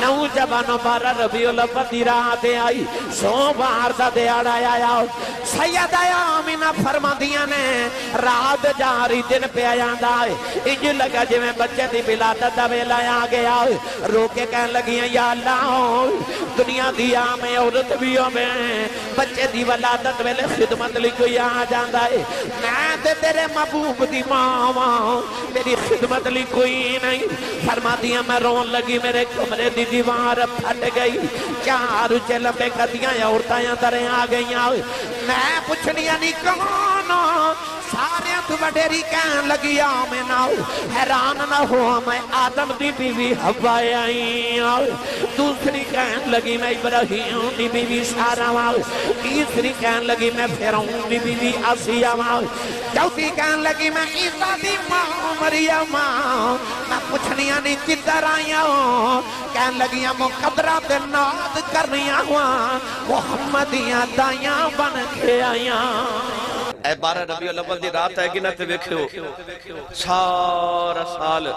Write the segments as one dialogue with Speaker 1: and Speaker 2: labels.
Speaker 1: نوجوانوں 12 ربیع الاول دی رات آئی سوموار دا دیہڑا آیا سیدہ آمینہ فرماندیاں نے رات جاری دن پہ آیاں ہے انج لگا جی میں بچے دی ولادت دا ویلا آ گیا رو کے کہنے لگیاں یا اللہ دنیا دیا میں عورت بھی ہو میں بچے دی ولادت ویلے خدمت لی کوئی آ جاندہ ہے میں تے تیرے محبوب دی ماں میری خدمت لی کوئی نہیں فرما دیا میں رون لگی میرے کمرے دی دیوار پھٹ گئی چار اچھے لمبے کدیاں یا عورتائیں دریں آ گئیاں میں پوچھنیا نہیں کہانا سارے تو وڈیری کہن لگی آمینہ حیران نہ ہوا میں آدم دی بیوی حوا آئی دوسری کہن لگی میں ابراہیم دی بیوی سارا تیسری کہن لگی میں فرعون دی بیوی آسیہ چوتھی کہن لگی میں عیسیٰ دی ماں مریم میں پوچھنیاں نہیں کدھر آئیاں کہن لگیاں مقدرات ناد کرنیاں ہوا محمدیاں دائیاں بن کے آئیاں اے 12 ربیع الاول دی رات ہے کہ نہ تے ویکھو سارا سال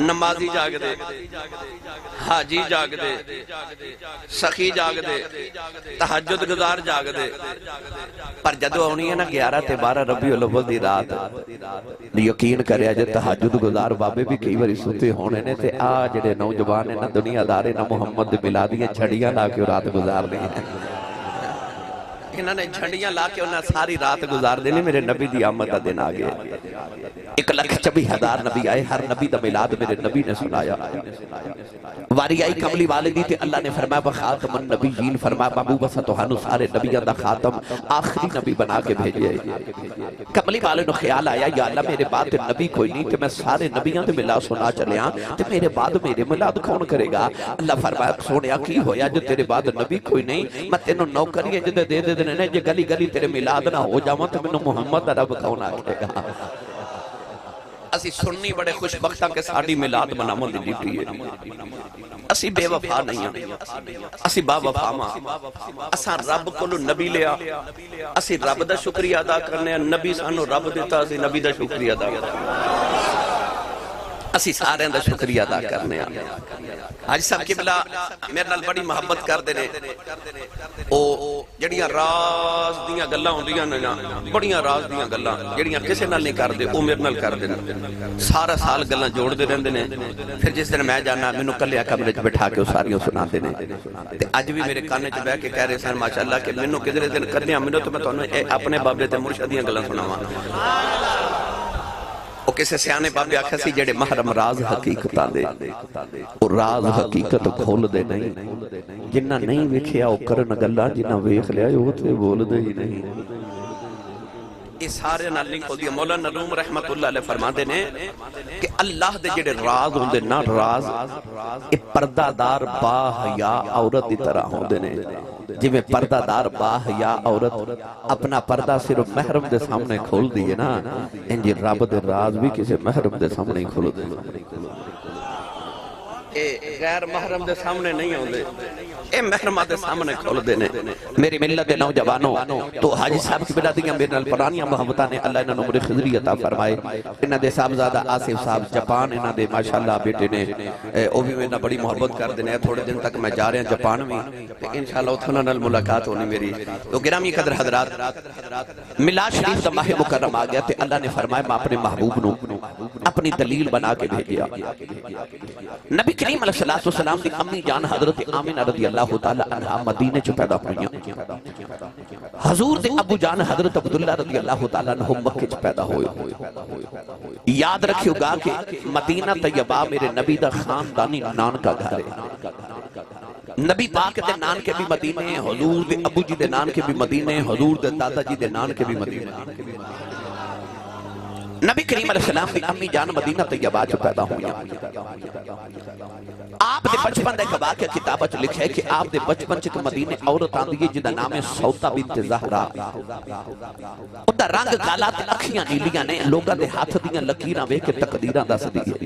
Speaker 1: نمازی جاگ دے حاجی جاگ دے سخی جاگ دے تہجد گزار جاگ دے پر جدو ہونی ہے نا 11 تے 12 ربیع الاول دی رات یقین کریا جے تہجد گزار بابے بھی کئی باری سوتے ہونے نے تے آ جڑے نوجوان نہ دنیا دارے نہ محمد ملادیاں چھڑیاں لا کے رات گزار دی ہیں انہوں نے جھنڈیاں لا کے انہوں نے ساری رات گزار دینے میرے نبی دی آمد دا دن آگئے 1,26,000 نبی آئے ہر نبی دا ملاد میرے نبی نے سنایا واری آئی کملی والدی تھی اللہ نے فرمایا بخاتم النبیین فرمایا محبوب ستوہانو سارے نبیان دا خاتم آخری نبی بنا کے بھیجئے کملی والدوں خیال آیا یا اللہ میرے بعد نبی کوئی نہیں کہ میں سارے نبیان دے ملاد سنا چلے آن تو میرے بعد میرے ملاد کون کرے گا اللہ فرمایا سونیا کی ہویا جو تیرے بعد نبی کوئی نہیں میں تینوں نوکری ہے جدے دے دے نے جے گلی گلی تیرے ملاد نہ ہو جاواں تو میں محمد رب کون آکے گا اسی سننی بڑے خوش بختہ کے ساڑی ملاد مناموں دی ڈیوٹی ہے اسی بے وفا نہیں ہیں اسی با وفا ماں اساں رب کو نبی لیا اسی رب دا شکریہ ادا کرنے ہیں نبی سانو رب دیتا اسی نبی دا شکریہ ادا کرنے اسی سارے دا شکریہ ادا کرنے ہیں حاج صاحب قبلہ میرے نال بڑی محبت کر دینے او جڑیاں راز دیاں گلاں ہوندیاں نا بڑیاں راز دیاں گلاں جڑیاں کسے نال نہیں کر دے او میرے نال کر دینے سارا سال گلاں جوڑ دے رہندے نے پھر جس دن میں جانا مینوں کلیا کمرے وچ بٹھا کے او ساریاں سنا دینے تے اج بھی میرے کانے وچ بیٹھ کے کہہ رہے سن ماشاءاللہ کہ مینوں کدھر دن کدیاں مینوں تے میں تانوں اپنے بابے تے مرشد دیاں گلاں سناواں وہ کسے سیانے بابے آکھا سی جڑے محرم راز حقیقتاں دے وہ راز حقیقت کھول دے نہیں جنہ نہیں ویکھیا او کرن گلاں جنہ ویکھ لیا او تے بول دے ہی نہیں اس سارے نال لنک ہو دیا مولانا روم رحمت اللہ علیہ فرما دے نے کہ اللہ دے جڑے راز ہوندے نا راز اے پردہ دار با حیا عورت دی طرح ہوندے نے جی میں پردہ دار با حیا عورت اپنا پردہ صرف محرم دے سامنے کھول دیئے نا انجی رب دے راز بھی کسی محرم دے سامنے کھول دے غیر محرم دے سامنے نہیں ہوندے اے محرمہ دے سامنے کھول دینے میری ملت نوجوانوں تو حاجی صاحب کی بلا دیاں میرے نال پرانیاں محبتہ نے اللہ انہوں عمر خضری عطا فرمائے انہاں دے صاحبزادہ آصف صاحب جاپان انہاں دے ماشاءاللہ بیٹے نے او بھی میں بڑی محبت کر دینے تھوڑے دن تک میں جا رہے ہیں جاپان میں انشاءاللہ اتھونا نال ملاقات ہونی میری تو گرامی قدر حضرات میلاد شریف دا ماہ مکرم آ گیا تے اللہ نے فرمایا میں اپنے محبوب نو اپنی دلیل بنا کے بھیجیا نبی کریم علیہ السلام دی امی جان حضرت آمینہ رضی اللہ تعالی عنہ مدینے چ پیدا ہوئیاں حضور دے ابو جان حضرت عبداللہ رضی اللہ تعالی عنہ مکہ چ پیدا ہوئے یاد رکھیو گا کہ مدینہ طیبہ میرے نبی دا خاندانی نان کا گھر ہے نبی پاک دے نان کے بھی مدینے ہیں حضور دے ابو جی دے نان کے بھی مدینے ہیں حضور دے دادا جی دے نان کے بھی مدینے ہیں نبی کریم علیہ السلام دی امی جان مدینہ طیبہ چ پیدا ہوئیاں آپ دے بچپن دے کبا کے کتابہ چ لکھے کہ آپ دے بچپن چ مدینے عورت آندی ہے جدا نام ہے سوتا بنت زہرا اوندا رنگ کالا تے اکھیاں نیلیاں نے لوگاں دے ہاتھ دیاں لکیراں ویکھ کے تقدیراں دس دی ہے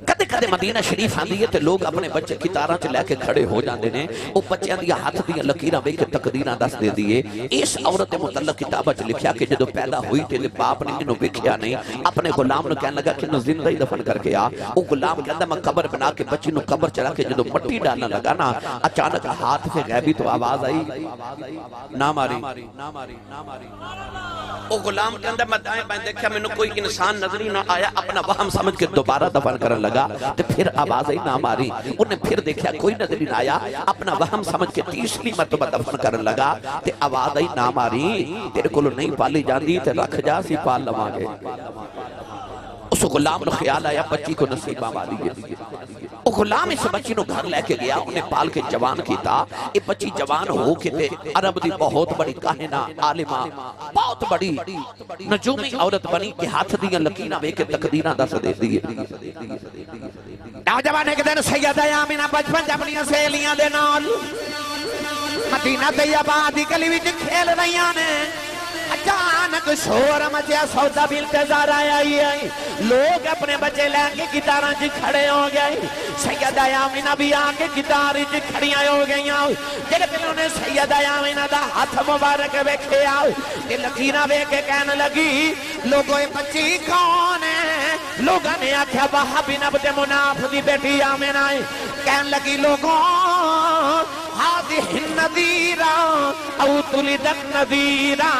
Speaker 1: کدے کدے مدینہ شریف آندی ہے تے لوگ اپنے بچے کتاراں چ لے کے کھڑے ہو جاندے نے او بچیاں دی ہاتھ دی لکیراں ویکھ کے تقدیراں دس دے دیے اس عورت متعلق کتاباں چ لکھیا کہ جدوں پیدا ہوئی تے باپ نے انہوں ویکھیا نہیں اپنے غلام نو کہن لگا کہ نو زندہ ہی دفن کر کے آ او غلام کہندا میں قبر بنا کے بچی نو قبر چلا کے جدوں مٹی ڈالنا لگا نا اچانک ہاتھ سے غیبی تو آواز آئی نہ ماری او غلام کے اندر میں دائیں بائیں دیکھا میں نے کوئی انسان نظری نہ آیا اپنا وہم سمجھ کے دوبارہ دفن کرن لگا تے پھر آواز آئی نہ ماری انہیں پھر دیکھا کوئی نظری نہ آیا اپنا وہم سمجھ کے تیسری مرتبہ دفن کرن لگا تے آواز آئی نہ ماری تیرے کولو نہیں پالی جاندی تے رکھ جا سی پال لواں گے اس غلام نو خیال آیا بچی کو نصیبہ والی ہے وہ غلام اس بچی نو گھر لے کے گیا انہیں پال کے جوان کیتا یہ بچی جوان ہو کے تے عرب دی بہت بڑی کاہنہ عالمہ بہت بڑی نجومی عورت بنی کہ ہاتھ دیاں لکینہ وے کے تقدیرہ دس دے دیئے نوجوانے کے دن سیدہ آمینہ بچپن جبنیاں سیلیاں دے نال مدینہ طیبہ دی گلی وچ کھیل رہیاں نے اچانک شور مچیا سودا بھی انتظار آیا لوگ اپنے بچے لے کے گٹاراں چ کھڑے ہو گئے سیدہ آمینہ بھی آ کے گٹار چ کھڑیاں ہو گئیاں جڑے انہوں نے سیدہ آمینہ دا ہاتھ مبارک ویکھیا تے لکیراں ویکھ کے کہنے لگی لوگوں اے بچی کون ہے لوگوں نے آکھیا وہاب بن عبد مناف دی بیٹی آمینہ ہے کہنے لگی لوگوں هذه النذيرة او تلد النذيرة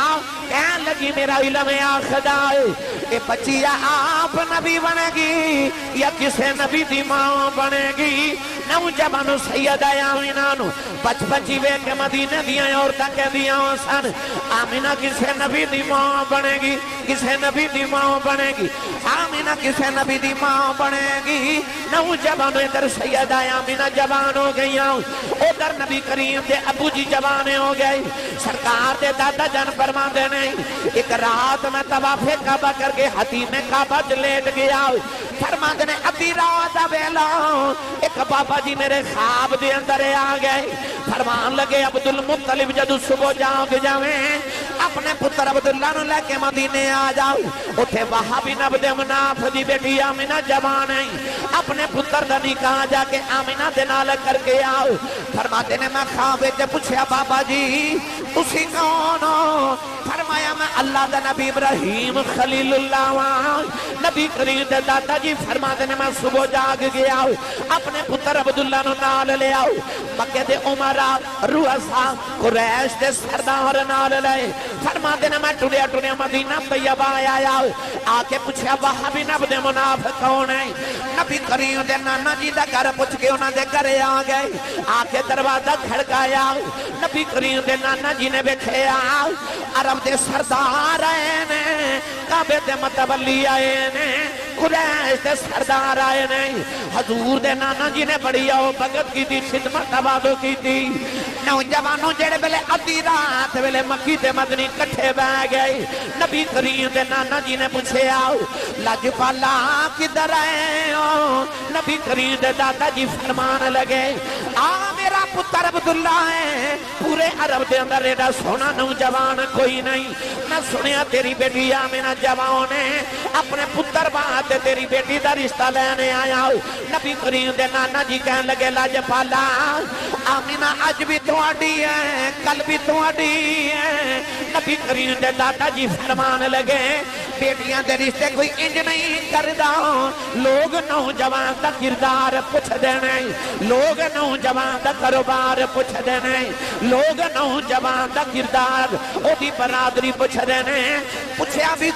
Speaker 1: کہنے لگی میرا علم آخدا ہے کہ بچی یا آپ نبی بنے گی یا کسے نبی دی ماں بنے گی نوجوانو سیدہ آمینہ نو بچ بچی وے کے مدینہ دیاں عورتاں کے دیاں سن آمینہ کسے نبی دی ماں بنے گی کسے نبی دی ماں بنے گی آمینہ کسے نبی دی ماں بنے گی نوجوانو ادھر سیدہ آمینہ جوان ہو گئیاں ادھر نبی کریم دے ابو جی جوانے ہو گئے سرکار دے دادا جان فرمان دے نہیں ایک رات میں طواف کعبہ کر کے حتیم کعبہ لیٹ گیا فرمان دے ابھی رات ویلا ایک بابا جی میرے خواب دے اندر آ گئے فرمان لگے عبدالمطلب جدو صبح جاؤ جاویں اپنے پتر عبداللہ نو لے کے مدینے آ جاؤ اتھے وہاب بن عبد مناف دی بیٹی آمینہ جوان ہے اپنے پتر دا نکاح جا کے آمینہ دے نال کر کے آؤ فرماتے نے میں خواب تے پوچھیا بابا جی اسی کون ہو فرمایا میں اللہ دا نبی ابراہیم خلیل اللہ وہاں نبی کریم دے دادا جی فرماتے نے میں صبح جاگ گیا اپنے پتر عبداللہ نو نال لے آؤ مکہ دے عمرہ رؤسا قریش دے سردار نال لے فرماتے نے میں ٹُڑیا مدینہ طیبہ آیا آکے پوچھیا وہاب بن عبد مناف کون ہے نبی کریم دے نانا جی دا گھر پوچھ کے انہاں دے گھرے آ گئے آکے دروازہ کھڑکایا نبی کریم دے نانا جی نے بیٹھے عرب دے سردار آئے نے کعبے دے متولی آئے نے قریش دے سردار آئے نے حضور دے نانا جی نے بڑی آؤ بگت کی تھی خدمت آبادو کی تھی نوجوانوں جڑے بلے ادھی رات بلے مکی تے مدنی کٹھے بہ گئے نبی کریم دے نانا جی نے پوچھے آؤ لاجپالا کدھر آئے ہو نبی کریم دے دادا جی فرمان لگے میرا پتر عبداللہ ہے پورے عرب دے اندر ایڈا سونا نوجوان کوئی نہیں میں سنیا تیری بیٹی آمینہ جوان ہے اپنے پتر بات تیری بیٹی دا رشتہ لینے آیا نبی کریم دے نانا جی کہنے لگے لاجپالا آمینہ آج بھی تواڈی ہے کل بھی تواڈی ہے نبی کریم دے دادا جی فرمان لگے بیٹیاں دے رشتے کوئی انج نہیں کردا لوگ نوجوان دا کردار پوچھ دینے لوگ نوجوان دا کاروبار پوچھ دینے لوگ نوجوان دا کردار او دی برادری پوچھ دینے پوچھیا بھی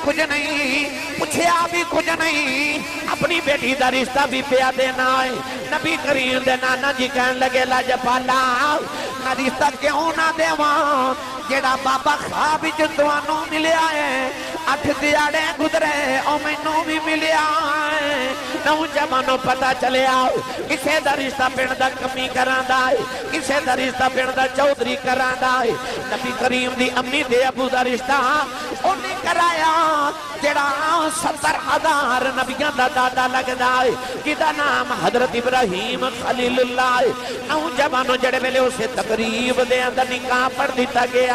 Speaker 1: کچھ نہیں اپنی بیٹی دا رشتہ بھی پیا دینا ہے نبی کریم دے نانا جی کہنے لگے لاجپالا میں رشتہ کیوں نہ دیواں جیڑا بابا خواب وچ تانوں ملیا ہے 8 دیاڑے گزرے او مینوں بھی ملیا ہے نوجوانوں پتہ چلیا کسے دا رشتہ پنڈ دا کمی کراندا ہے کسے دا رشتہ پنڈ دا چودھری کراندا ہے نبی کریم دی امی دے ابو دا رشتہ اونے کرایا جڑا 70,000 نبیاں دا دادا لگدا ہے جدا نام حضرت ابراہیم خلیل اللہ ہے نوجوانوں جڑے ویلے اسے تقریب دے اندر نکاح پڑھ دیتا گیا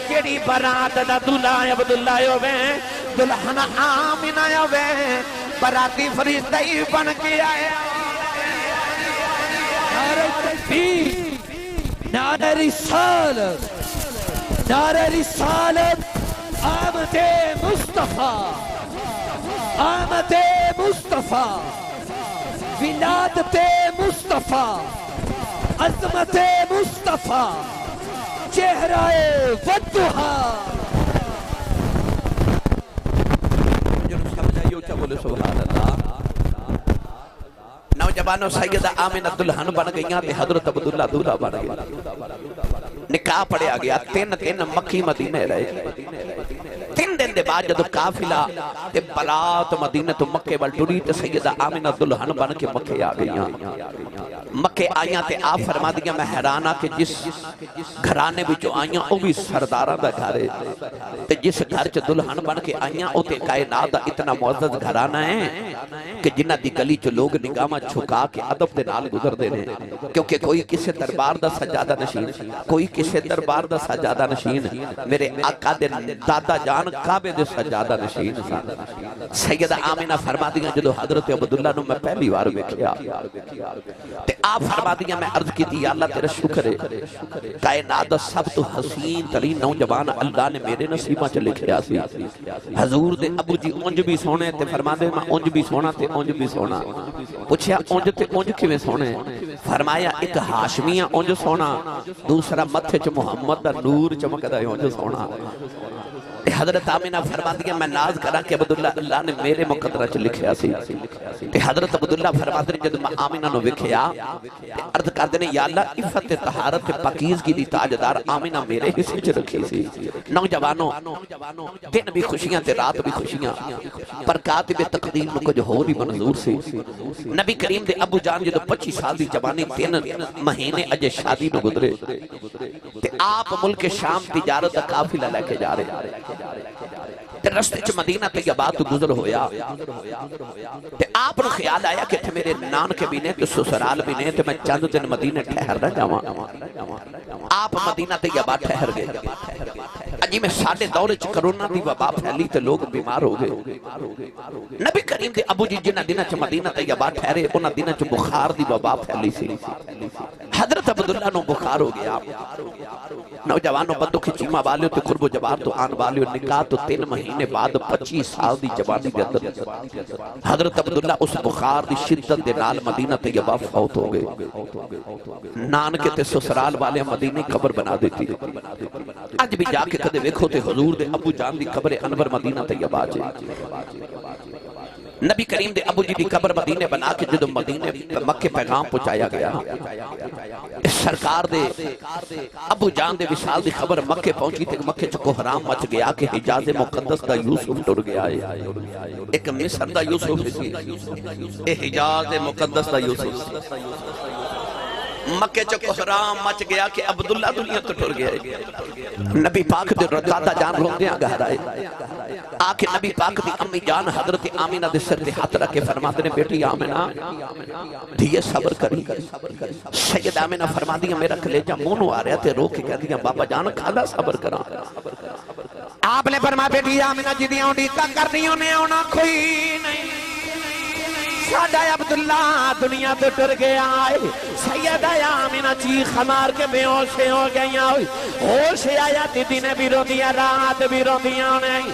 Speaker 1: جڑی برات دا دلہا عبداللہ ہوئے دلہن آمینہ ہوئے براتی فرشتہ ہی بن کے آیا
Speaker 2: نعرہ رسالت، نعرہ رسالت، آمد مصطفیٰ، آمد مصطفیٰ، ولادت مصطفیٰ، عظمت مصطفیٰ، چہرہ والضحیٰ۔
Speaker 1: جو سمجھائیو چا بولے سبحان اللہ۔ نوجوانوں سیدہ آمنہ دلہن بن گئیاں تے حضرت عبداللہ دولہ بن گئے، نکاح پڑھیا گیا، تین مکی مدینہ رہے، 3 دن دے بعد جدو قافلہ تے برات مدینہ تو مکے وال ٹری تے سیدہ آمنہ دلہن بن کے مکے آ گئیاں، مکے آئیاں تے آپ فرما دیا میں حیرانہ کہ جس گھرانے بھی جو آئیاں وہ بھی سردارہ دا گھرے تے جس گھر چ دلہن بن کے آئیاں وہ تے کائنات دا اتنا معزز گھرانہ ہے کہ جنہ دی گلی چ لوگ نگاہ چھکا کے ادب دے نال گزر دے رہے، کیونکہ کوئی کسے دربار دا سجادہ نشین، کوئی کسے دربار دا سجادہ نشین، میرے آقا دے دادا جان کعبے دے سجادہ نشین سن۔ سیدہ آمنہ فرما دیا جدو حضرت عبداللہ نو میں پہلی بار ویکھیا تے آپ فرما دیا میں عرض کی تھی یا اللہ تیرا شکر ہے، کائنات دا سب تو حسین ترین نوجوان اللہ نے میرے نصیبہ چ لکھیا سی۔ حضور دے ابو جی اونج بھی سونے تے فرما دے میں اونج بھی سونا تے اونج بھی سونا، پوچھیا اونج تے اونج کیویں سونے، فرمایا ایک ہاشمیہ اونج سونا، دوسرا متھے چ محمد دا نور چمکدا اونج سونا۔ حضرت آمنہ فرما دیا میں ناز کرا کہ عبداللہ اللہ نے میرے مقدرہ چ لکھیا سی تے حضرت عبداللہ فرما دیا جب میں آمنہ نو وکھیا عرض کر دینے یا اللہ عفت طہارت پاکیزگی دی تاجدار آمنہ میرے حصے چ رکھی سی۔ نوجوانوں دن بھی خوشیاں تے رات بھی خوشیاں، پر کاتب تقدیر نو کچھ ہو بھی منظور سی۔ نبی کریم دے ابو جان جدو 25 سال دی جوانی 3 مہینے اجے شادی نو گزرے تے آپ ملک شام تجارت دا قافلہ لے کے جا رہے، تے رستے چ مدینہ طیبہ تو گزر ہویا تے آپ نے خیال آیا کہ میرے نان کے بھی نے تے سسرال بھی نے تے میں چند دن مدینہ ٹھہر نہ جاواں۔ آپ مدینہ طیبہ ٹھہر گئے، اجی میں ساڈے دورے چ کرونا دی وبا پھیلی تے لوگ بیمار ہو گئے۔ نبی کریم دے ابو جی جنہ دنہ چ مدینہ طیبہ ٹھہرے انہاں دنہ چ بخار دی وبا پھیلی سی، حضرت عبداللہ نو بخار ہو گیا۔ نوجوانوں بدو کی چیمہ والیوں تے قرب و جبار تو آن والیوں نکاح تو 3 مہینے بعد 25 سال دی جوانی دے اندر حضرت عبداللہ اس بخار دی شدت دے نال مدینہ طیبہ فوت ہو گئے۔ نان کے تے سسرال والے مدینہ قبر بنا دیتی، آج بھی جا کے کدے ویکھو تے حضور دے ابو جان دی قبر انور مدینہ طیبہ جے۔ نبی کریم دے ابو جی دی قبر مدینے بنا کے جدو مدینے مکہ پیغام پہنچایا گیا، سرکار دے ابو جان دے وصال دی خبر مکہ پہنچی تے مکہ چکو حرام مچ گیا کہ حجاز مقدس دا یوسف ٹر گیا ہے، ایک مصر دا یوسف سی، اے حجاز مقدس دا یوسف مکہ چکو حرام مچ گیا کہ عبداللہ دنیا تو ٹر گیا ہے۔ نبی پاک دے دادا جان رو دیا گہرائے آکے نبی پاک دی امی جان حضرت آمنہ دے سر دے ہاتھ رکھے فرماتے نے بیٹی آمنہ دھیے صبر کری۔ سید آمنہ فرما دیا میرا کلیجہ مونو آ رہا تھے رو کے کہہ دیا بابا جان کھالا صبر کرا۔
Speaker 3: آپ نے فرما بیٹی آمنہ جی دیاں ڈیکا کرنیوں نے ہونا کوئی نہیں، ساڈا عبداللہ دنیا تو ٹر گیا ہے۔ سیدہ آمنہ چیخ مار کے بے ہوش ہو گئیاں، ہوش آیا تے دن بھی رو دیا رات بھی رو دیا نہیں۔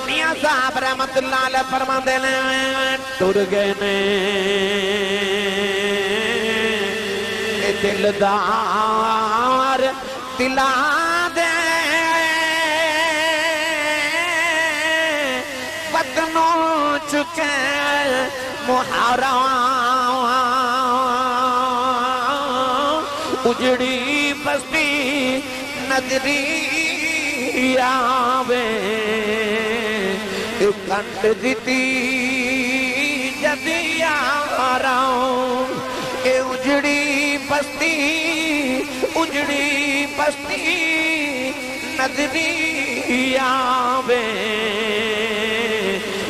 Speaker 3: میاں صاحب رحمت اللہ علیہ فرما دینے ٹر گئے نے دلدار دلا دے بدنوں چکے محرم اجڑی بستی نظری آوے کنٹ دیتی جدی آراؤں اے اجڑی بستی نظری آوے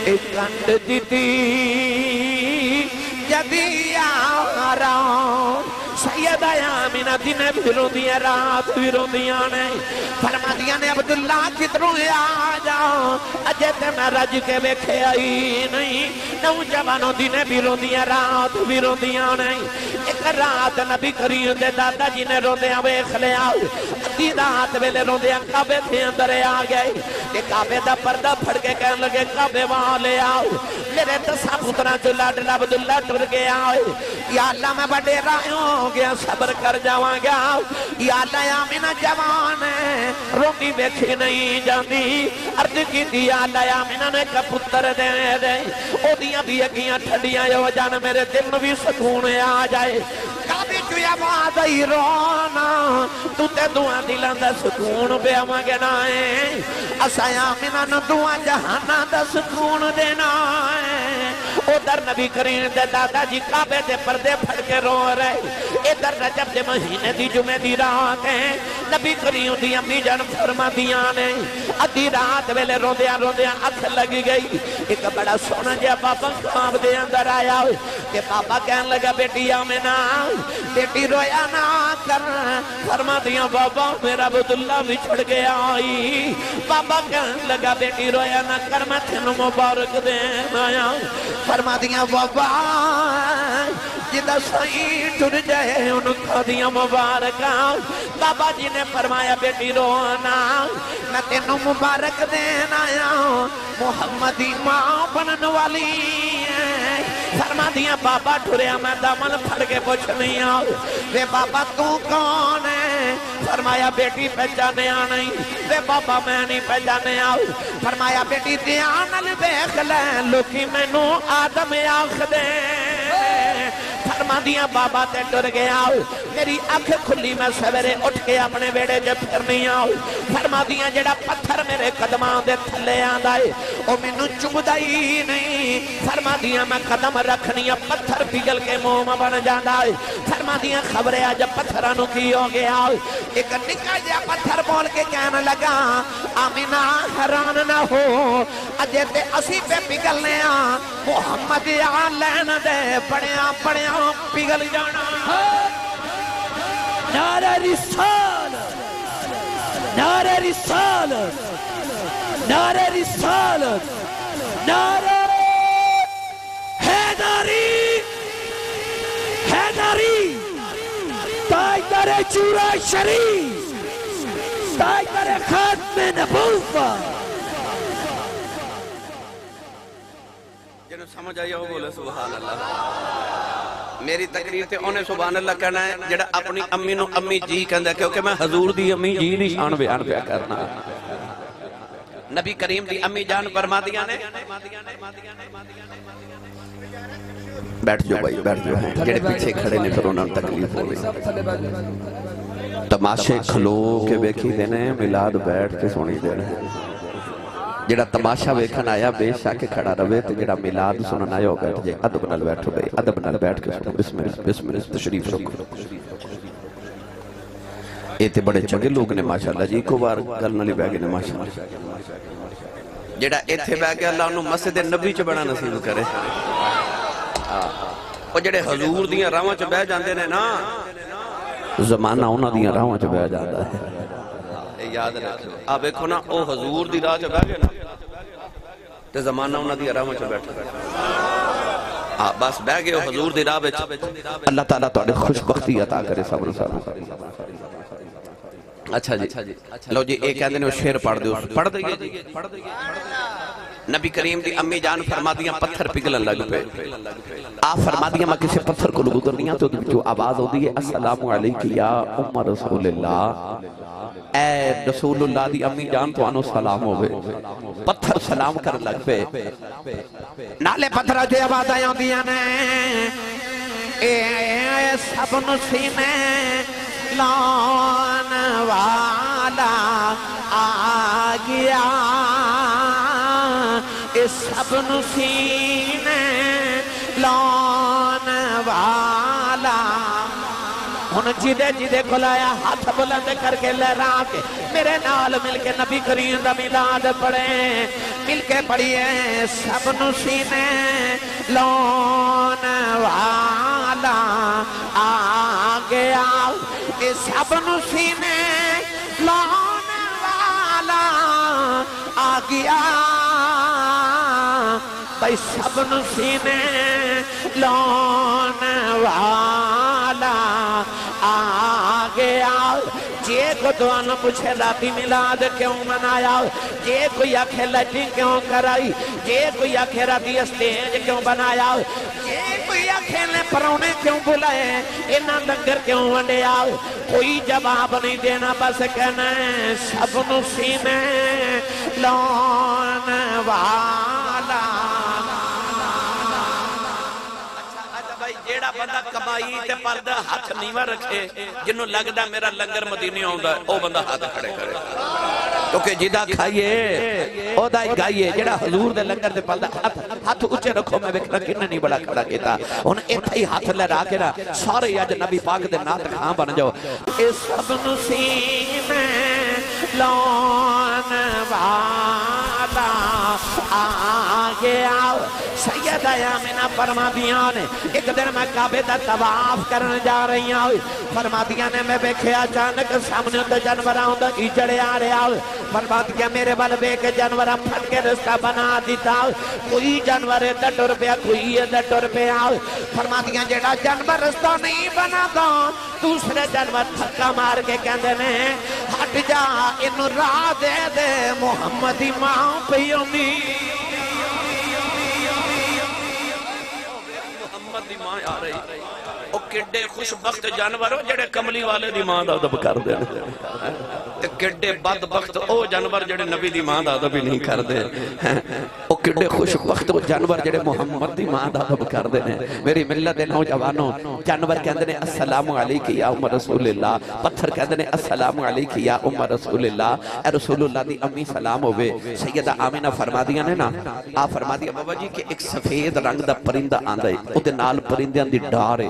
Speaker 3: کنٹ دیتی جدی آراؤں
Speaker 1: سیدہ آمینہ دن بھی روندیاں رات بھی روندیاں نے فرمادیاں نے عبداللہ کدھروں آ جاؤ اجے تے میں رج کے ویکھے آئی نہیں نوجوانوں دن بھی روندیاں رات بھی روندیاں نہیں ایک رات نبی کریم دے دادا جی نے روندیاں ویکھ لیا ادھی رات ویلے روندیاں کعبے تھے اندر آ گئے کہ کعبے دا پردہ پھڑ کے کہنے لگے کعبے وہاں لے آؤ میرے دسا پترا جو لاڈلا عبداللہ ٹر گیا یا اللہ میں بڑے رائے ہو گیا صبر کر جاواں گیا یا اللہ آمینہ جوان ہے روٹی بیکھی نہیں جاندی عرض کی دی یا اللہ آمینہ نے کا پتر دے دے او دیاں بھی اگیاں ٹھڑیاں یو جان میرے دل میں بھی سکون آ جائے کعبے چویا بات ہی رونا تو تے دعا دلان دا سکون بے آماں گے نائیں اسا آمینہ نو دعا جہانا دا سکون دینا ہے ادھر نبی کریم دے دادا جی کعبے دے پردے پھڑ کے رو رہے ادھر رجب دے مہینے دی جمعے دی رات ہے نبی کریم دی امی جان فرما دیاں نے ادھی رات ویلے روندیاں اکھ لگی گئی ایک بڑا سونا جہا بابا خواب دے اندر آیا کہ بابا کہنے لگا بیٹی آمینہ بیٹی رویا نہ کر فرما دیاں بابا میرا عبداللہ بچھڑ گیا آئی بابا کہنے لگا بیٹی رویا نہ کر میں تھنو مبارک دین آیا فرما دیاں بابا جدہ سائیں ٹر جائے ان کا دیاں مبارکہ بابا جی نے فرمایا بیٹی رونا میں تینوں مبارک دین آیا محمدی ماں بنن والی ہے فرما دیاں بابا ٹھریا میں دامن پھڑ کے پوچھ نہیں آؤ وے بابا تو کون ہے فرمایا بیٹی پہچانے نہیں وے بابا میں نہیں پہچانے آؤ فرمایا بیٹی دیان دیکھ لے لوکی میں نو آدم آخ دے فرما دیاں بابا تے ٹر گیا میری اکھ کھلی میں سویرے اٹھ کے اپنے بیڑے جب پھر نہیں آؤ فرما دیاں جڑا پتھر میرے قدمان دے تھلے آندائے او میں نو چمدائی نہیں فرما دیاں میں قدم رکھنی پتھر پگل کے موم بن جاندائے فرما دیاں خبریں جب پتھرانو کی ہو گیا ایک نکا جا پتھر بول کے کہنے لگا آمینہ حیران نہ ہو اجے تے اسی پہ پگلنے محمد لین دے پڑیاں پگل جانا
Speaker 2: نعرہ رسالت نعرہ رسالت نعرہ رسالت نعرہ حیدری حیدری تاجدار چورا شریف تاجدار ختم نبوت
Speaker 4: جنہوں سمجھ آیا ہو بولے سبحان اللہ میری تقریر تے انہیں سبحان اللہ کہنا ہے جڑا اپنی امی نو امی جی کہندہ کیونکہ میں حضور دی امی جی دی شان بیان پہ کرنا نبی کریم دی امی جان فرما دیا نے بیٹھ جو بھائی بیٹھ جو ہیں جڑے پیچھے کھڑے نے پھر انہوں تکلیف ہو گئی تماشے کھلو کے بیکھی دینے میلاد بیٹھ کے سونی دینے جڑا تماشا ویکھن آیا بے شاکے کھڑا روے تو جڑا میلاد سنن آیا ہو بیٹھ جائے ادب نال بیٹھو بھئی ادب نال بیٹھ کے سنو بسم اللہ تشریف رکھو ایتے بڑے چگے لوگ نے ماشاءاللہ جی کو بار گل نالی بیگے نے ماشاءاللہ جڑا ایتھے بیگے اللہ انہوں مسجد نبی چ بڑا نصیب کرے اور جڑے حضور دیاں راواں چ بہ جاندے نے نا زمانہ انہاں دیاں راواں چ بہ جاندا ہے یاد رکھو آپ ایکھو نا او حضور دی راہ چ بیٹھ گئے نا تے زمانہ انہاں دی راہ چ بیٹھا بس بیٹھ گئے حضور دی راہ وچ اللہ تعالیٰ تہاڈے خوش بختی عطا کرے صبر اچھا جی لو جی ایک کہندے نے شعر پڑھ دیو پڑھ دئیے جی نبی کریم دی امی جان فرما دیاں پتھر پگلن لگ پہ آپ فرما دیاں میں کسی پتھر کو لگو کر دیاں تو جو آواز ہو دی ہے السلام علیکم یا ام رسول اللہ اے رسول اللہ دی امی جان تو آنو سلام ہوئے پتھر سلام کر لگ پہ
Speaker 1: نالے پتھر جو آواز آیاں دیاں نے اے سب نسینے لان والا آ گیا اے سب نسینے لان والا ہن جدے جدے کھلایا ہاتھ بلند کر کے لہرا کے میرے نال مل کے نبی کریم دا میلاد پڑھیں مل کے پڑھیے سب نسینے لون والا آ گیا اے سب نو سینے لاؤن والا آ گیا بھائی سب نو سینے لاؤن والا آ گیا جے کو دعانا پوچھے راتی ملاد کیوں منایا جے کوئی آنکھیں لٹی کیوں کرائی جے کوئی آنکھیں راتی اسٹیج کیوں بنایا جے کوئی آنکھیں لے پرونے کیوں بلائے انہاں لنگر کیوں ونڈیا کوئی جواب نہیں دینا بس کہنا ہے سب نو سینے لون والا جیڑا بندہ کمائی تے پردہ ہاتھ نیوہ رکھے جنہوں لگدا میرا لنگر مدینے آؤں ہے او بندہ ہاتھ کھڑے کرے کیونکہ جیدہ کھائیے او دائی گائیے جیڑا حضور دے لنگر دے پردہ ہاتھ اچھے رکھو میں بکھنا کنہ نہیں بڑا کھڑا کیتا انہیں ایتھا ہی ہاتھ لے رہا کے نا سارے یاد نبی پاک دے نات کھاں بن جاؤ اس سب نسیم لون والا آگے آؤ سیدہ آمینہ فرما دیا نے ایک دن میں کعبے دا طواف کرنے جا رہی ہوں فرما دیا نے میں بیکھے اچانک سامنے تو جانورہ ہوں دا کی جڑے آ رہے آؤ فرما دیا میرے بل بے کے جانورہ پھٹ کے رستہ بنا دیتا کوئی جانورے دا ٹر پیا کوئی دا ٹر پیا فرما دیا جیڑا جانور رستہ نہیں بنا دا دوسرے جانور تھکا مار کے کہندے نے ہٹ جا انہوں راہ دے دے محمدی ماں پیومی محمد دی ماں آ رہی او کڈے خوش بخت جانوروں جڑے کملی والے دی ماں دا ادب کر دے تے کڈے بد بخت او جانور جڑے نبی دی ماں دا ادب ہی نہیں کر دے او کڈے خوش بخت او جانور جڑے محمد دی ماں دا ادب کر دے میری ملت دے نوجوانوں جانور کہندے نے السلام علیکہ یا ام رسول اللہ پتھر کہندے نے السلام علیکہ یا ام رسول اللہ اے رسول اللہ دی امی سلام ہوئے سیدہ آمینہ فرما دیا نے نا آپ فرما دیا بابا جی کہ ایک سفید رنگ دا پرندہ آندہ ہے او دے نال پرندیاں دی ڈارے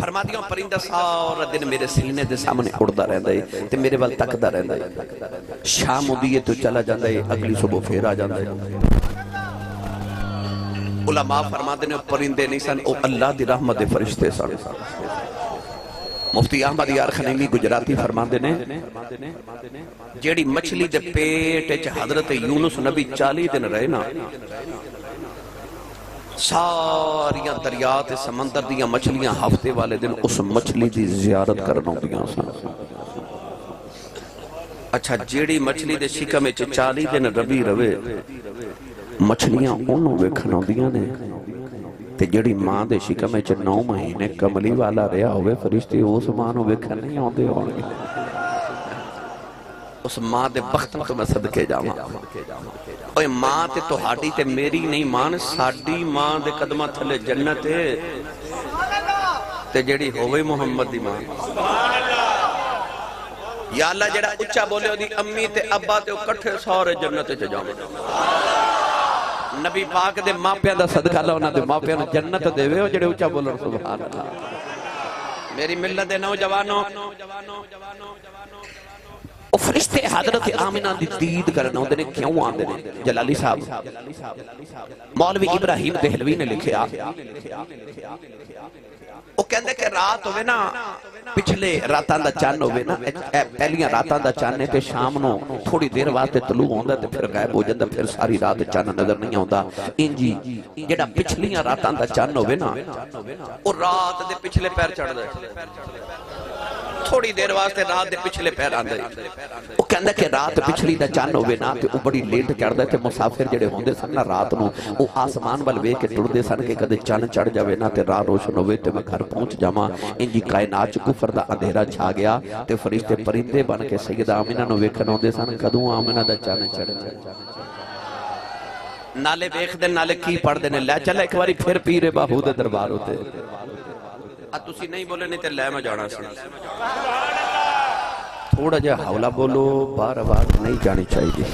Speaker 1: فرما دیا پرندہ سارا دن میرے سینے دے سامنے اڑدا رہندا ہے تے میرے وال تکدا رہندا ہے شام ہوندی ہے تو چلا جاندا ہے اگلی صبح پھر آ جاندا ہے علماء فرما دے نے پرندے نہیں سن او اللہ دی رحمت دے فرشتے سن مفتی احمد یار خنیمی گجراتی فرما دے نے جیڑی مچھلی دے پیٹ وچ حضرت یونس نبی 40 دن رہے نا ساریاں دریات سمندر دیاں مچھلیاں ہفتے والے دن اس مچھلی دی زیارت کرنا دیاں سن اچھا جیڑی مچھلی دے شکم میں 40 دن ربی روے مچھلیاں انہوں ویکھنا دیاں نے تے جیڑی ماں دے شکم میں 9 مہینے کملی والا رہا ہوئے فرشتے اس ماں نو ویکھن نہیں آندے ہونگے اس ماں دے بخت تو میں صدقے جاواں اوہ ماں تے تو ہاڑی تے میری نہیں ماں ساڑی ماں دے قدمہ تھلے جنت ہے تے جڑی ہوئے محمد دی ماں یا اللہ جڑا اچھا بولے ہو دی امی تے ابا تے کٹھے سارے جنت تے جاواں نبی پاک دے ماں پیاں دا صدقہ اللہ انہاں دے ماں پیاں جنت دے وے ہو جڑے اچھا بولے سبحان اللہ میری ملت دے نوجوانوں وہ فرشتے حضرت آمینہ دی دید کرنا ہوندے نے کیوں آندے نے جلالی صاحب مولوی ابراہیم دہلوی نے لکھیا وہ کہندے کہ رات ہوئے نا پچھلے راتاں دا چان ہوئے نا پہلیاں راتاں دا چان نے تے شام نو تھوڑی دیر واسطے طلوع ہوندا تے پھر غائب ہو جاندا پھر ساری رات چان نظر نہیں آوندا انجی جڑا پچھلیاں راتاں دا چان ہوئے نا وہ رات دے پچھلے پیر چڑھ دے تھوڑی دیر واسطے رات دے پچھلے پیر آندے وہ کہندا کہ رات پچھلی دا چان ہوئے نا تے او بڑی لیٹ چڑھدا تے مسافر جڑے ہوندے سن نا رات نو او آسمان ول ویکھ کے ٹردے سن کہ کدے چان چڑھ جاوے نا تے راہ روشن ہوئے تے میں گھر پہنچ جاواں انجی کائنات چ کفر دا اندھیرا چھا گیا تے فرشتے پرندے بن کے سیدہ آمینہ نو ویکھن ہوندے سن کدوں آمینہ دا چان چڑھ جائے نالے ویکھ دے نالے کی پڑھ دے نے لے چل ایک باری پھر پیر باہو دے دربار ہوتے تسی نہیں بولے نہیں تے لے میں جانا سی تھوڑا جا حولہ بولو بار آواز نہیں جانی چاہیے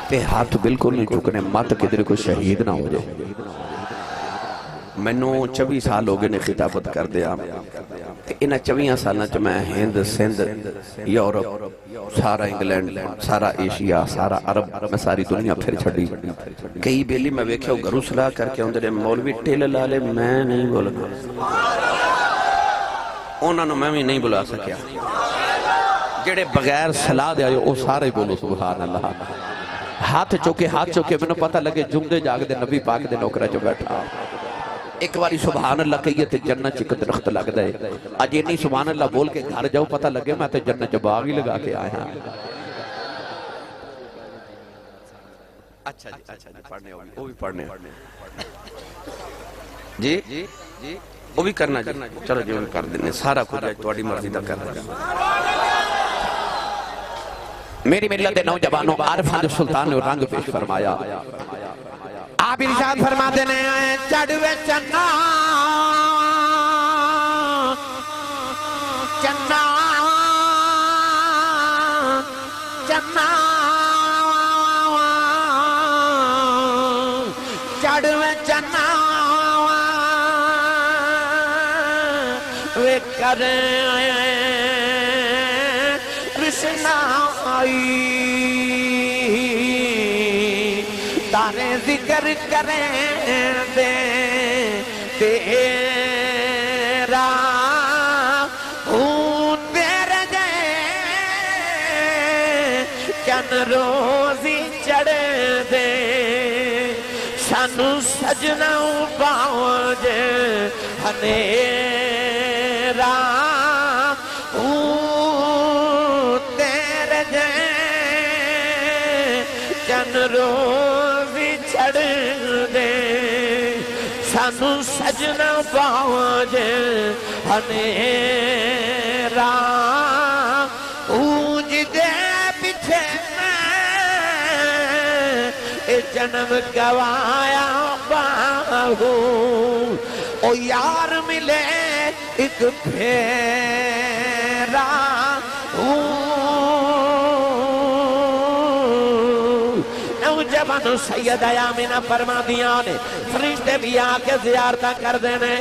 Speaker 1: تے ہاتھ بالکل نہیں چکنے مات کدھر کو شہید نہ ہو جائے میں نو 24 سال ہو گئے نے خطابت کر دیا انہا 24 سالنا چا میں ہند سندھ یورپ سارا انگلینڈ سارا ایشیا سارا عرب میں ساری دنیا پھر چھڑی کئی بیلی میں ویکھے ہو گھرو صلاح کر کے اندر مولوی ٹیل لالے میں نہیں بولنا
Speaker 4: انہوں نے میں بھی نہیں بلا سکیا جڑے بغیر صلاح دے آئے وہ سارے بولو سبحان اللہ ہاتھ چوکے میں نے پتہ لگے جمدے جاگ دے نبی پاک دے نوکرہ جو بیٹھا ایک باری سبحان اللہ کہیے تے جنت چک درخت لگ دے آج یہ نہیں سبحان اللہ بول کے گھر جاؤ پتہ لگے میں تے جنت باغ ہی لگا کے آیا اچھا جی پڑھنے وہ بھی پڑھنے جی وہ بھی کرنا جی چلو جی کر دینے سارا کچھ ہے توڑی مرضی دا کر رہا میری ملت نوجوانوں عارفان سلطان نے رنگ پیش فرمایا آپ ارشاد فرما دینے آئے چڑھوے چنا چنا چنا چڑھوے چنا وے کریں رشنا تارے ذکر کریں دے تیرا تیرے گئے چند روزی چڑھ دے سانو سجنہ باوج ہنیرا تیرے گئے چند روزی چڑھ دے سانو سجنہ باوج ہنیرا اونج دے پیچھے میں جنم گوایا باہو او یار ملے ایک پھیرا نوجوانو سید آمینہ فرما دیا نے فرشتے بھی آکے زیارتہ کر دینے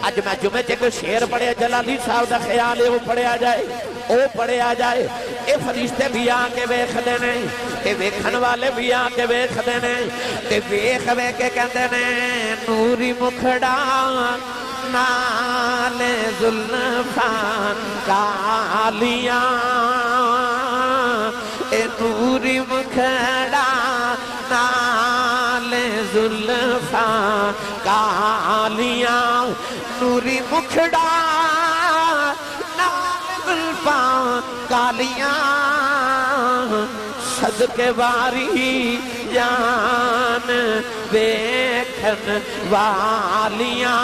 Speaker 4: اج میں جمعے کو شیر پڑھے جلالی صاحب دا خیال ہے وہ پڑھے آ جائے اے فرشتے بھی آکے ویکھ دینے تے ویکھن والے بھی آکے ویکھ دینے تے ویکھ کے کہندے نے نوری مکھڑا نال زلفان کالیاں اے نوری مکھڑا نال زلفان کالیاں نوری مکھڑا نال زلفان کالیاں صدقے واری جان ویکھن والیاں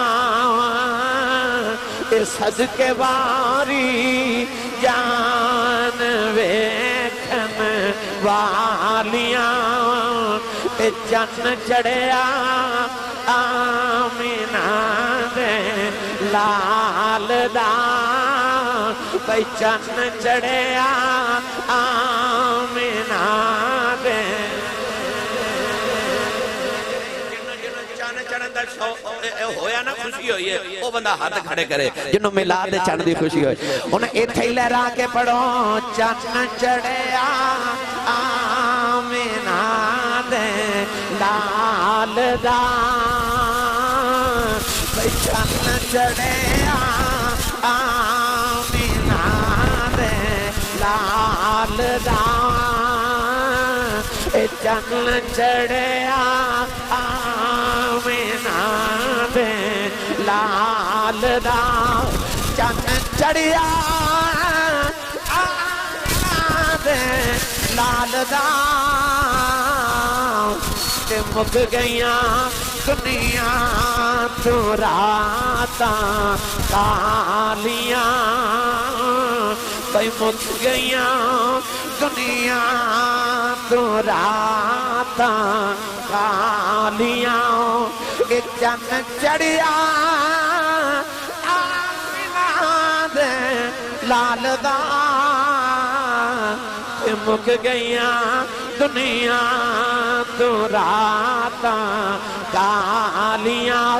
Speaker 4: اے صدقے واری جان ویکھن والیاں اے چن چڑھیا آمینہ دے لال دا بھئی چن چڑھیا آمینہ دے ہویا نا خوشی ہوئی ہے وہ بندہ ہاتھ کھڑے کرے جنہوں میلاد چند دی خوشی ہوئی انہیں ایتھے ہی لہرا کے پڑھو چن چڑھیا آمینہ دے لال دا بھئی چن چڑھیا آمینہ دے لال دا چن چڑھیا آمینہ دے لال دا چن چڑھیا آمینہ دے لال دا تے مک گئیاں دنیا تو راتاں کالیاں بھئی مک گئیاں دنیا تو راتاں کالیاں ایک چن چڑھیا آمینہ دے لال دا مک گئیاں دنیا تو راتاں کالیاں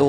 Speaker 1: 2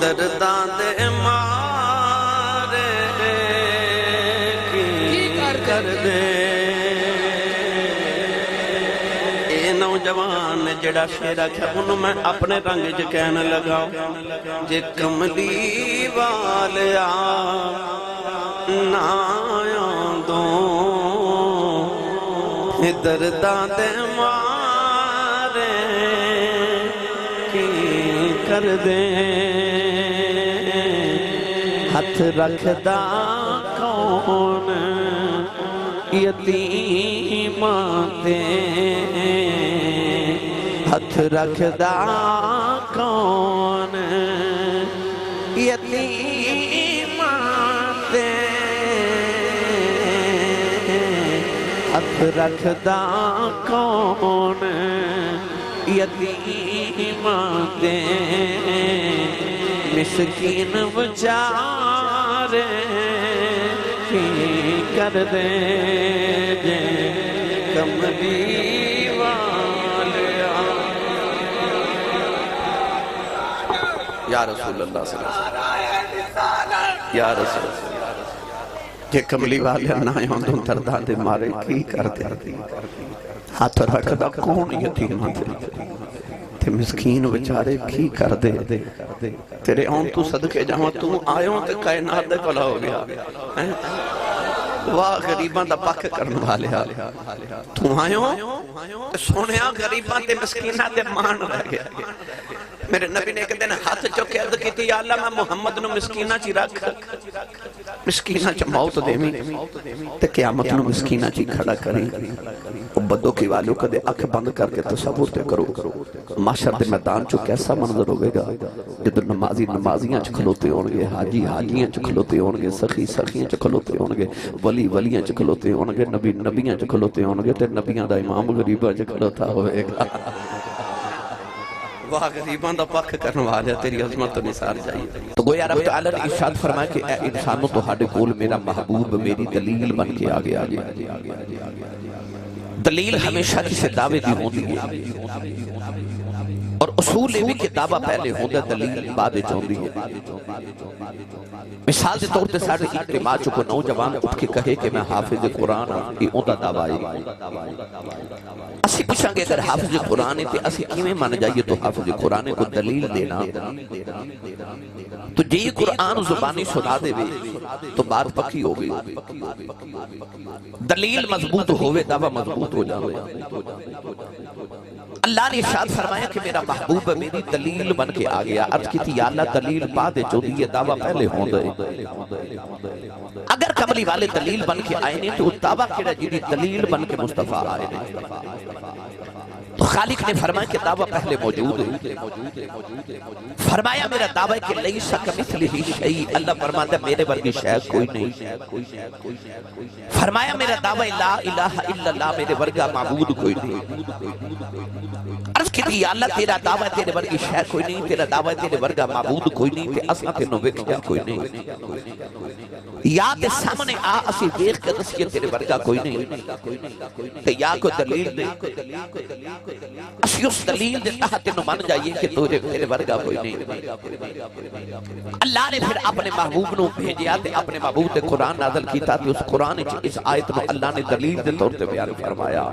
Speaker 4: درداں دے مارے کی کر دے اے نوجوان جڑا شعر آکھیا انہوں میں اپنے رنگ جو کہنے لگا جے کملی والیا نایاں دو درداں دے مارے کی کر دے ہاتھ رکھدا کون یتیماں تے ہاتھ رکھدا کون یتیماں تے ہاتھ رکھدا کون یتیماں تے مسکین بچارے کی کر دے جے کملی والیا یا رسول اللہ صلی اللہ علیہ وسلم یا رسول اللہ جے کملی والیا نہ یوں درداں دے مارے کی کر دے ہاتھ رکھدا کون یتیماں تے مسکین بچارے کی کر دے تیرے آن تو صدقے جہاں تو آئیوں تے کائنات دے کلا ہو گیا واہ غریبان دا پاک کرنے والے تو آئیوں تے سونیاں غریبان تے مسکینہ تے مان رہ گیا میرے نبی نے ایک دن ہاتھ چوکے عرض کی تھی یا اللہ میں محمد نو مسکینہ چی رکھ مسکینہ چا موت دیمی تے قیامت نو مسکینہ چی کھڑا کریں بدو کی والوں کا دے آنکھ بند کر کے تصور تے کرو معاشر دے میدان چو کیسا منظر ہوگے گا جدو نمازی نمازیاں چکھلوتے ہونگے حاجی حاجیاں چکھلوتے ہونگے سخی سخیاں چکھلوتے ہونگے ولی ولیاں چکھلوتے ہونگے نبی نبیاں چکھلوتے ہونگے تے نبیاں دا امام غریبہ چکھلوتا ہوئے گا واہ غریبان دا پاک کرنے والے تیری عظمت تو نثار جائیے تو گویا رب تعالیٰ نے ارشاد فرمایا کہ اے انسانوں تو ہاڑے کول میرا محبوب میری دلیل بن کے آگے آگے دلیل ہمیشہ کسی دعوے دی ہوتی ہے اور اصول بھی کہ دعویٰ پہلے ہوتا دلیل بعد چوندی ہے مثال دے طور تے سارے اجتماع چکو نوجوان اٹھ کے کہے کہ میں حافظ قرآن یہ ہوتا دعویٰ ہے اسی پوچھیں گے اگر حافظ قرآن ہے تو اسی کیویں مان جائیے تو حافظ قرآن کو دلیل دینا تو جی قرآن زبانی سنا دے تو بات پکی ہو گئی دلیل مضبوط ہوئے دعویٰ مضبوط ہو جاوے اللہ نے ارشاد فرمایا کہ میرا محبوب میری دلیل بن کے آ گیا عرض کی تھی یا اللہ دلیل بعد جو دیئے دعویٰ پہلے ہوں دے اگر کملی والے دلیل بن کے آئے نہیں تو دعویٰ کیڑا جیدی دلیل بن کے مصطفیٰ آئے نہیں تو خالق نے فرمایا کہ دعویٰ پہلے موجود ہے فرمایا میرا دعویٰ کہ لیسا کمثلہ شیء اللہ فرماتا ہے میرے ورگی شے کوئی نہیں فرمایا میرا دعویٰ لا الہ الا اللہ میرے ورگا معبود کوئی نہیں عرض کی تھی یا اللہ تیرا دعویٰ تیرے ورگی شے کوئی نہیں تیرا دعویٰ تیرے ورگا معبود کوئی نہیں تے اساں تے نو ویکھیا کوئی نہیں یا تے سامنے آ اسی دیکھ کے دسیے تیرے ورگا کوئی نہیں تے یا کو دلیل دے اسی اس دلیل دے تحت نو مان جائیے کہ تیرے ورگا کوئی نہیں اللہ نے پھر اپنے محبوب نو بھیجیا تے اپنے محبوب تے قرآن نازل کیتا تے اس قرآن اس آیت نو اللہ نے دلیل دے طور تے بیان فرمایا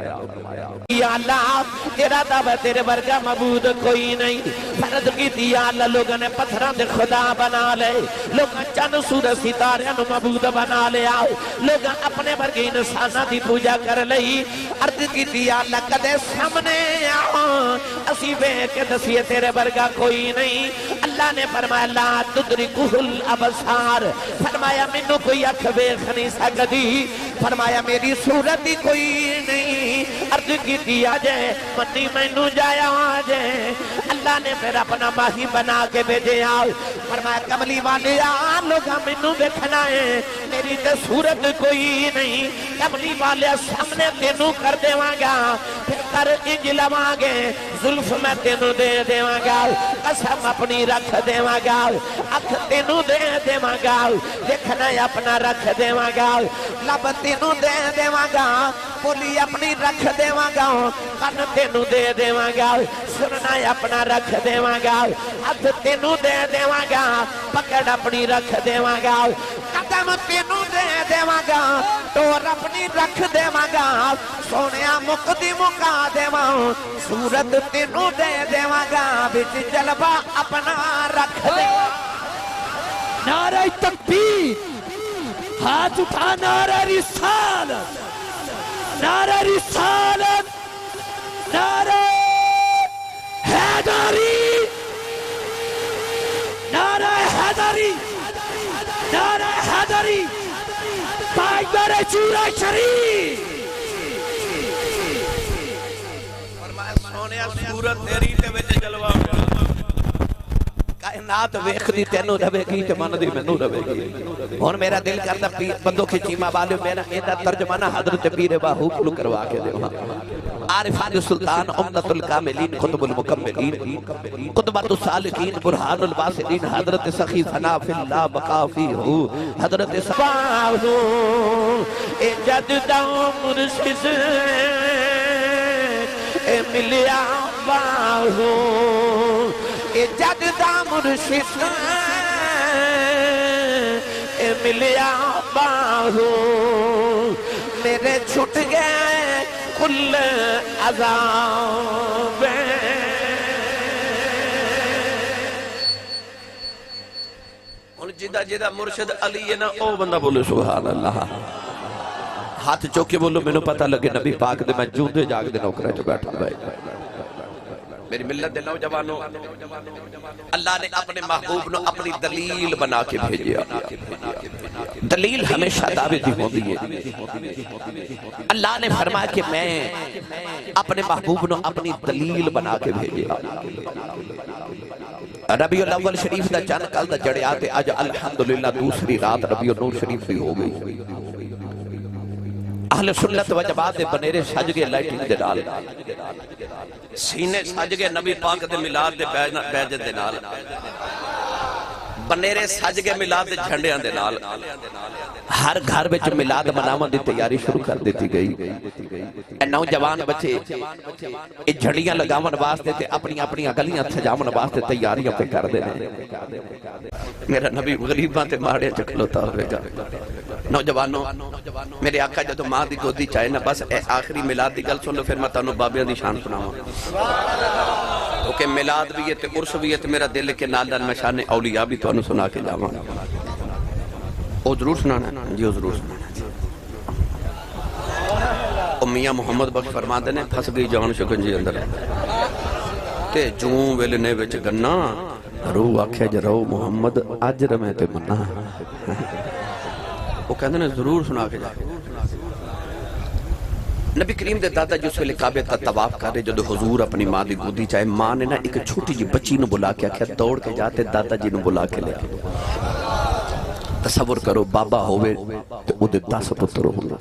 Speaker 1: یا اللہ تیرا دعویٰ تیرے ورگا معبود کوئی نہیں فرض کی تھی یا اللہ لوگوں نے پتھران دے خدا بنا لے لوگوں چند سورج ستاریاں نو معبود بنا لے آؤ لوگوں اپنے ورگی انسانہ دی پوجا کر لئی عرض کی تھی یا اللہ کدے سامنے آؤ اسی بے کے دسیے تیرے ورگا کوئی نہیں اللہ نے فرمایا لا تدرکہ الابصار فرمایا منو کوئی اکھ بیخ نہیں سکتی فرمایا میری صورت ہی کوئی نہیں عرض کی دیا جائے منی مینو جایا آجائے اللہ نے پھر اپنا ماہی بنا کے بھیجے آؤ فرمایا کملی والے آن لوگا مینو دیکھنا ہے میری تے صورت کوئی نہیں کملی والے سامنے تینو کر دے وانگا پھر کر انج لوانگے زلف میں تینوں دے دیواں گا قسم اپنی رکھ دیواں گا اکھ تینوں دے دیواں گا دیکھنا اپنا رکھ دیواں گا لب تینوں دے دیواں گا بولی اپنی رکھ دیواں گا کن تینوں دے دیواں گا سننا اپنا رکھ دیواں گا ہاتھ تینوں دے دیواں گا پکڑ اپنی رکھ دیواں گا قدم تینوں دے دیواں گا ٹور اپنی رکھ دیواں گا سونیا مقدی مکا دیواں صورت تینوں دے دیواں گا بچ جلوہ اپنا رکھ دیواں
Speaker 2: نعرہ تکبیر ہاتھ اٹھا نعرہ رسالت نعرہ رسالت نعرہ حیدری نعرہ حیدری نعرہ حیدری تاجدار چورہ شریف
Speaker 4: فرمایا سونیا صورت تیری تے وچ جلوہ کائنات ویکھ دی تینوں رہے گی تے من دی مینوں رہے گی اور میرا دل کرتا بندوں کی چیمہ والے میرا ایدہ ترجمانہ حضرت پیر باہو کلو کروا کے دے عارفان سلطان امنت الکاملین قطب المکملین قطبت السالکین برحان الباسلین حضرت سخی ثنا فی اللہ بقا فی ہو حضرت
Speaker 1: باہو اے جددہ مرشد اے ملیا باہو اے جددہ مرشد اے ملیا باہو میرے چھٹ گئے کل عذاب
Speaker 4: اور جدہ مرشد علی ہے نا او بندہ بولے سبحان اللہ ہاتھ چوکے بولو میں نے پتہ لگے نبی پاک دے میں جوندے جاگ دے نوکرہ جو بیٹھا بھائی میری ملت دے نوجوانوں اللہ نے اپنے محبوب نو اپنی دلیل بنا کے بھیجیا دلیل ہمیشہ دعویتی ہوندی ہے اللہ نے فرمایا کہ میں اپنے محبوب نو اپنی دلیل بنا کے بھیجیا ربیع الاول شریف دا چند کل دا جڑیاتے آج الحمدللہ دوسری رات ربیع النور شریف بھی ہو گئی اہل سنت و جماعت دے بنیرے سج گئے لائٹنگ دے نال سینے سج گئے نبی پاک دے میلاد دے بیجت دے نال بنیرے سج گئے میلاد دے جھنڈیاں دے نال ہر گھر وچ میلاد مناون دی تیاری شروع کر دیتی گئی اے نوجوان بچے اے جھڑیاں لگاون واسطے تے اپنی اپنی گلیاں سجاون واسطے تیاریاں پہ کر دے میرا نبی غریباں تے ماڑے چکلوتا ہوئے گا نوجوانوں میرے آقا جدو ماں دی گودی چاہے نا بس اے آخری میلاد دی گل سن لو پھر میں تانو بابیاں دی شان سناواں کیونکہ میلاد بھی ہے تے عرس بھی ہے تے میرا دل کے نال میں شان اولیاء بھی تانو سنا کے جاواں او ضرور سنانا ہے جی او ضرور سنانا ہے میاں محمد بخش فرماتے نے پھنس گئی جان شکنجی اندر تے جوں ویلنے وچ گنا روح آکھے جراؤ محمد آج رمے تے منا وہ کہتے ہیں ضرور سنا کے جائے نبی کریم دے دادا جس ویلے کعبے کا طواف کر رہے جدو حضور اپنی ماں دی گودی چاہے ماں نے نا ایک چھوٹی جی بچی نو بلا کے آکھیا دوڑ کے جاتے دادا جی نو بلا کے لے تصور کرو بابا ہوئے تو او دے 10 پتر ہوئے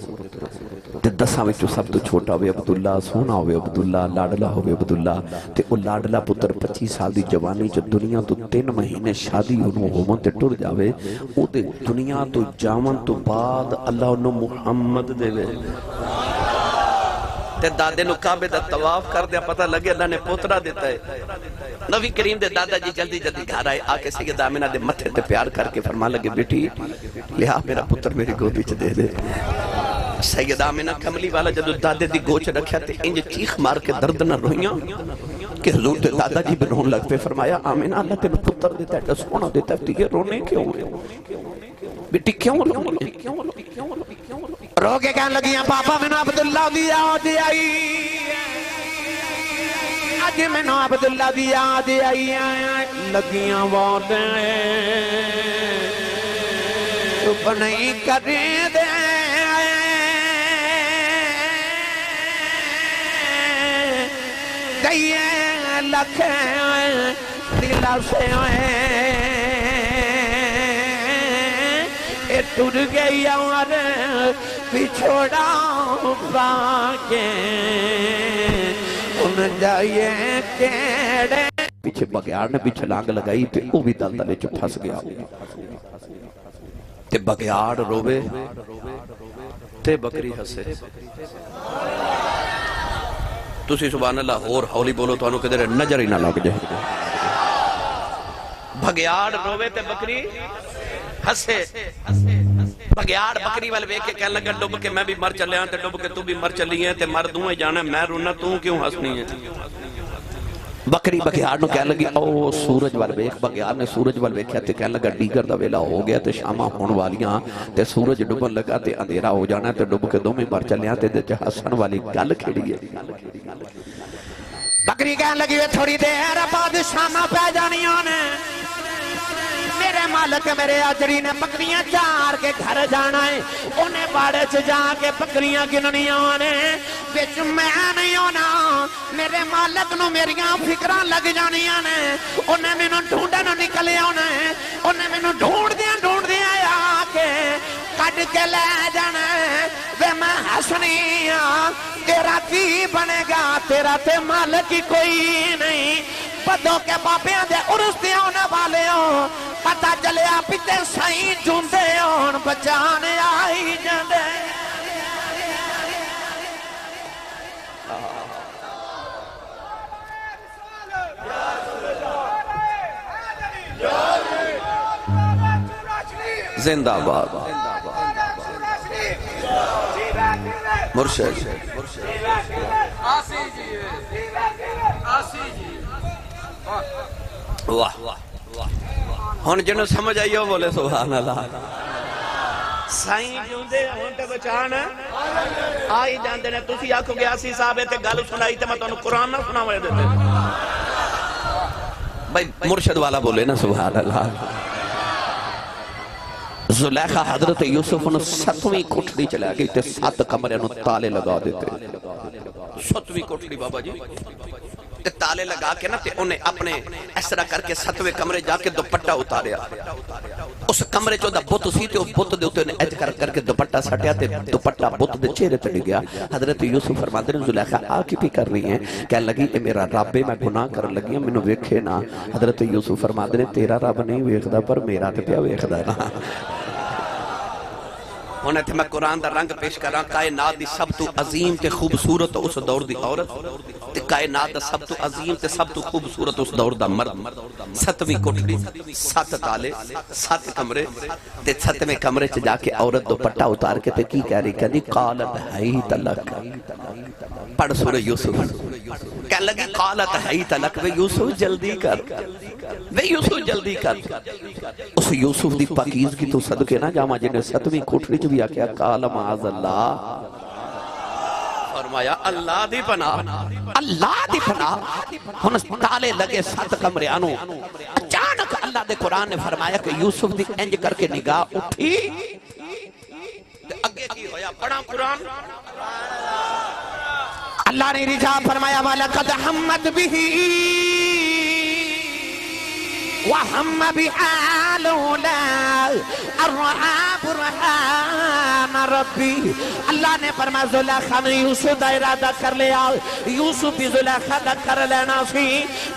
Speaker 4: تے 10 وچوں سب تو چھوٹا ہوئے عبداللہ سونا ہوئے عبداللہ لاڈلہ ہوئے عبداللہ تے او لاڈلہ پتر 25 سال دی جوانی جو دنیا تو 3 مہینے شادی انہوں ہومن تے ٹر جاوے او دے دنیا تو جامن تو بعد اللہ انہوں محمد دے وے تے دادے نو کعبے دا طواف کر دیا پتہ لگے اللہ نے پوترا دیتا ہے نبی کریم دے دادا جی جلدی جلدی گھر آئے آکے سید آمینہ دے متھے تے پیار کر کے فرما لگے بیٹی لہا میرا پتر میری گودی چ دے دے سید آمینہ کملی والا جدو دادے دی گوچ رکھیا تے انج چیخ مار کے درد نہ رویاں کہ حضور دے دادا جی بنون لگ پہ فرمایا آمینہ اللہ تے پتر دیتا ہے سونا دیتا ہے تیجے رونے کیوں بیٹی کیوں رونے
Speaker 3: رو کے کہنے لگیاں پاپا میں نے عبداللہ دی یاد آئی آج میں نے عبداللہ دی یاد آئی لگیاں وعدے چپ نہیں کریں دے دئیے لکھیں دلہ سے ٹر گئی اور پچھوڑا پاکے ان جائیے کیڑے پیچھے بگیار نے بھی چھلانگ لگائی تے وہ بھی دل دلے چ پھس گیا تے بگیار روے تے بکری ہسے تسی سبحان اللہ اور ہولی بولو تو انہوں کدھر نظر ہی نہ لگ جائے بھگیار روے تے بکری ہسے بھگیار بکری والے وے کے کہنے لگا ڈب کے میں بھی مر چلے ہیں تے ڈب کے تو بھی مر چلی ہیں تے مر دوئے جانا میں رونا تو کیوں ہسنی ہے بکری بگیار نو کہنے لگی او سورج وال ویکھ بگیار نے سورج وال ویکھیا تے کہنے لگا ڈیگر دا ویلا ہو گیا تے شاماں ہون والیاں تے سورج ڈبن لگا تے اندھیرا ہو جانا تے ڈب کے دو میں مر چلیاں تے ہسن والی گل کھڑی ہے
Speaker 1: بکری کہنے لگی وے تھوڑی دیر بعد شاماں پہ جانیاں نے میرے مالک میرے آجری نے بکریاں چار کے گھر جانا ہے انہیں باڑے سے جا کے بکریاں گننیاں نے بچ میں نہیں ہونا میرے مالک نو میریاں فکران لگ جانیاں نے انہیں میں نو ڈھونڈے نو نکلے ہونا ہے انہیں میں نو ڈھونڈ دیا آکے کٹ کے لے جانا ہے وے میں حسنیاں تیرا کی بنے گا تیرا تے مالک ہی کوئی نہیں بدوں کے باپیاں دے عرص ہونے والے ہوں پتہ چلیا پیتے سائیں جوندے ہون بچانے آئی جاندے
Speaker 4: زندہ باد مرشد واہ ہون جنہوں سمجھ آئی ہو بولے سبحان اللہ
Speaker 1: سائیں جوندے ہون تے بچان آئی جاندے نے تسی آکھو گیا سی صاحبے تے گل سنائی تے میں تو قرآن نہ سنا ہوئے دیتے
Speaker 4: بھائی مرشد والا بولے نا سبحان اللہ زلیخہ حضرت یوسف نے 7ویں کوٹھڑی چلا گئی تے 7 کمرے نو تالے لگا دیتے 7ویں کوٹھڑی بابا جی تے تالے لگا کے نا تے انہیں اپنے اس طرح کر کے 7ویں کمرے جا کے دوپٹہ اتاریا اس کمرے چو دا بت سی تے بت دے انہیں ایج کر کے دوپٹہ سٹیا تے دوپٹہ بت دے چہرے تے گیا حضرت یوسف فرماتے ہیں زلیخہ آکی بھی کر رہی ہیں کہنے لگی اے میرا رب میں گناہ کر لگی ہیں منو ویکھے نا حضرت یوسف فرماتے ہیں تیرا رب نہیں ویکھدا پر میرا تے پیا ویکھدا نا انہیں تھے میں قرآن دا رنگ پیش کر رہا کائنات دی سب تو عظیم تے خوبصورت اس دور دی عورت تے کائنات دا سب تو عظیم تے سب تو خوبصورت اس دور دا مرد 7ویں کوٹھڑی 7 تالے 7 کمرے تے 7ویں کمرے چ جا کے عورت دوپٹہ اتار کے تے کی کہہ رہی کہنی قالت حیت لک پڑھ سورہ یوسف کہنے لگی قالت حیت لک وے یوسف جلدی کر وے یوسف جلدی کر اس یوسف دی پاکیزگی تو صدقے نہ جاما جنہیں 7ویں کوٹھڑی چ بھی آکیا قال معاذ اللہ فرمایا اللہ دی پناہ ہن تالے لگے 7 کمرے آنو اچانک اللہ دے قرآن نے فرمایا کہ یوسف دی انج کر کے نگاہ اٹھی اگے کی ہویا پڑھا قرآن
Speaker 1: اللہ نے رجا فرمایا وَلَقَدْ حَمَّتْ بِهِ وَحَمَّ بِهَا لَوْلَا الرَّحَا بُرْحَانَ رَبِّي اللہ نے فرمایا زلیخہ نے یوسف دا ارادہ کر لیا یوسف بھی زلیخہ دا کر لینا سی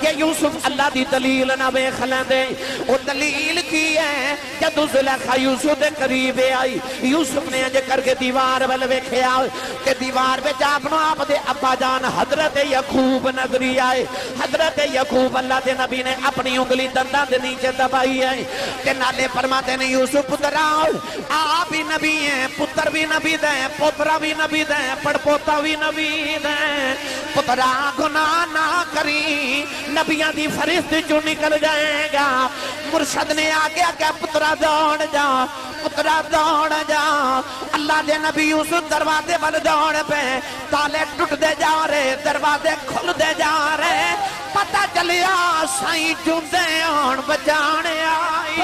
Speaker 1: کہ یوسف اللہ دی دلیل نہ بیخ لیندے وہ دلیل کی ہے جب زلیخہ یوسف دے قریب آئی یوسف نے انجے کر کے دیوار والے بیکھے آئے کہ دیوار پہ جاپنو آپ دے ابا جان حضرت یعقوب نظری آئے حضرت یعقوب اللہ دے نبی نے اپنی انگلی دندہ دے نیچے دبائی ہے کہ نالے فرماتے نے یوسف پتر آؤ آپ بھی نبی ہیں پتر بھی نبی دیں پترہ بھی نبی دیں پڑپوتا بھی نبی دیں پترہ گناہ نہ کری نبیاں دی فرشت جو نکل جائے گا مرشد نے آگے آگے پترہ دوڑ جا پترہ دوڑ جا اللہ دے نبی یوسف دروازے بل دوڑ پہ تالے ٹوٹ دے جا رہے دروازے کھل دے جا رہے پتہ چلیا سائیں جوندے ہون بچانے آئی